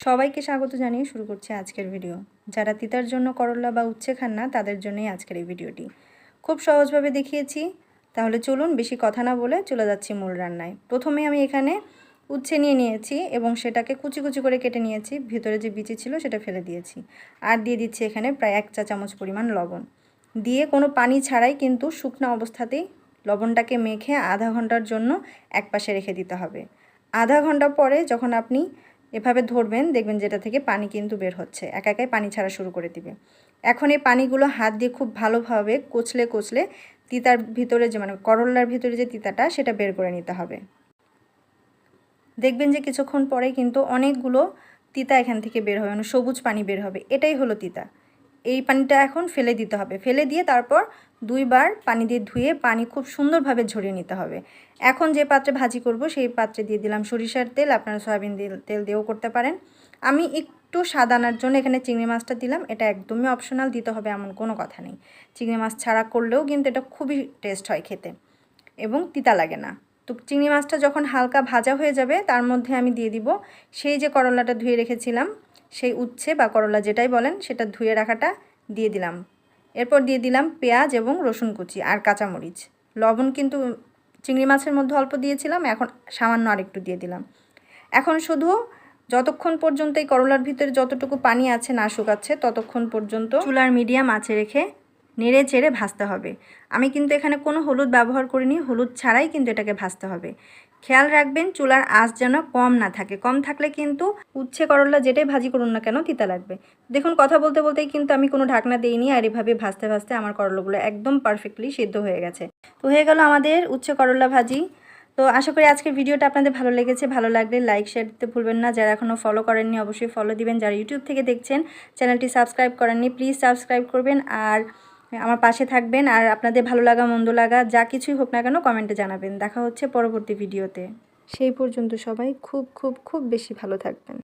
সবাইকে স্বাগত জানিয়ে শুরু করছি আজকের ভিডিও। যারা তিতার জন্য করলা বা উচ্ছে খান না তাদের জন্যই আজকের এই ভিডিওটি। খুব সহজভাবে দেখিয়েছি, তাহলে চলুন বেশি কথা না বলে চলে যাচ্ছি মূল রান্নায়। প্রথমে আমি এখানে উচ্ছে নিয়ে নিয়েছি এবং সেটাকে কুচি কুচি করে কেটে নিয়েছি, ভিতরে যে বিচি ছিল সেটা ফেলে দিয়েছি। আর দিয়ে দিচ্ছি এখানে প্রায় 1 চা চামচ পরিমাণ লবণ। দিয়ে কোনো পানি ছাড়াই কিন্তু শুকনো অবস্থাতেই লবণটাকে মেখে আধা ঘন্টার জন্য একপাশে রেখে দিতে হবে। আধা ঘন্টা পরে যখন আপনি এভাবে ধরবেন, দেখবেন যেটা থেকে পানি কিন্তু বের হচ্ছে, একা একাই পানি ছাড়া শুরু করে দিবে। এখন এই পানিগুলো হাত দিয়ে খুব ভালোভাবে কচলে কচলে তিতার ভিতরে যে করলার ভিতরে যে তিতাটা সেটা বের করে নিতে হবে। দেখবেন যে কিছুক্ষণ পরে কিন্তু অনেকগুলো তিতা এখান থেকে বের হবে, সবুজ পানি বের হবে, এটাই হলো তিতা। এই পানিটা এখন ফেলে দিতে হবে, ফেলে দিয়ে তারপর 2 বার পানি দিয়ে ধুয়ে পানি খুব সুন্দরভাবে ঝরিয়ে নিতে হবে। এখন যে পাত্রে ভাজি করব সেই পাত্রে দিয়ে দিলাম সরিষার তেল, আপনারা সয়াবিন তেল দিয়েও করতে পারেন। আমি একটু স্বাদ আনার জন্য এখানে চিংড়ি মাছটা দিলাম, এটা একদমই অপশনাল, দিতে হবে এমন কোনো কথা নেই। চিংড়ি মাছ ছাড়া করলেও কিন্তু এটা খুবই টেস্ট হয় খেতে এবং তিতা লাগে না। তো চিংড়ি মাছটা যখন হালকা ভাজা হয়ে যাবে তার মধ্যে আমি দিয়ে দিব সেই যে করলাটা ধুয়ে রেখেছিলাম, সেই উচ্ছে বা করলা যেটাই বলেন সেটা ধুয়ে রাখাটা দিয়ে দিলাম। এরপর দিয়ে দিলাম পেঁয়াজ এবং রসুন কুচি আর কাঁচামরিচ। লবণ কিন্তু চিংড়ি মাছের মধ্যে অল্প দিয়েছিলাম, এখন সামান্য আরেকটু দিয়ে দিলাম। এখন শুধু যতক্ষণ পর্যন্ত এই করলার ভিতরে যতটুকু পানি আছে না শুকাচ্ছে ততক্ষণ পর্যন্ত চুলার মিডিয়াম আঁচে রেখে নেড়ে চেড়ে ভাজতে হবে। আমি কিন্তু এখানে কোনো হলুদ ব্যবহার করিনি, হলুদ ছাড়াই কিন্তু এটাকে ভাজতে হবে। খেয়াল রাখবেন চুলার আঁচ যেন কম না থাকে, কম থাকলে কিন্তু উচ্ছে করলা যেটাই ভাজি করুন না কেন তিতা লাগবে। দেখুন কথা বলতে বলতেই কিন্তু আমি কোনো ঢাকনা দিইনি, আর এভাবে ভাজতে ভাজতে আমার করলাগুলো একদম পারফেক্টলি সিদ্ধ হয়ে গেছে। তো হয়ে গেল আমাদের উচ্ছে করলা ভাজি। তো আশা করি আজকের ভিডিওটা আপনাদের ভালো লেগেছে। ভালো লাগলে লাইক শেয়ার দিতে ভুলবেন না। যারা এখনও ফলো করেননি অবশ্যই ফলো দিবেন। যারা ইউটিউব থেকে দেখছেন চ্যানেলটি সাবস্ক্রাইব করেননি প্লিজ সাবস্ক্রাইব করবেন আর আমার পাশে থাকবেন। আর আপনাদের ভালো লাগা মন্দ লাগা যা কিছুই হোক না কেন কমেন্টে জানাবেন। দেখা হচ্ছে পরবর্তী ভিডিওতে। সেই পর্যন্ত সবাই খুব খুব খুব বেশি ভালো থাকবেন।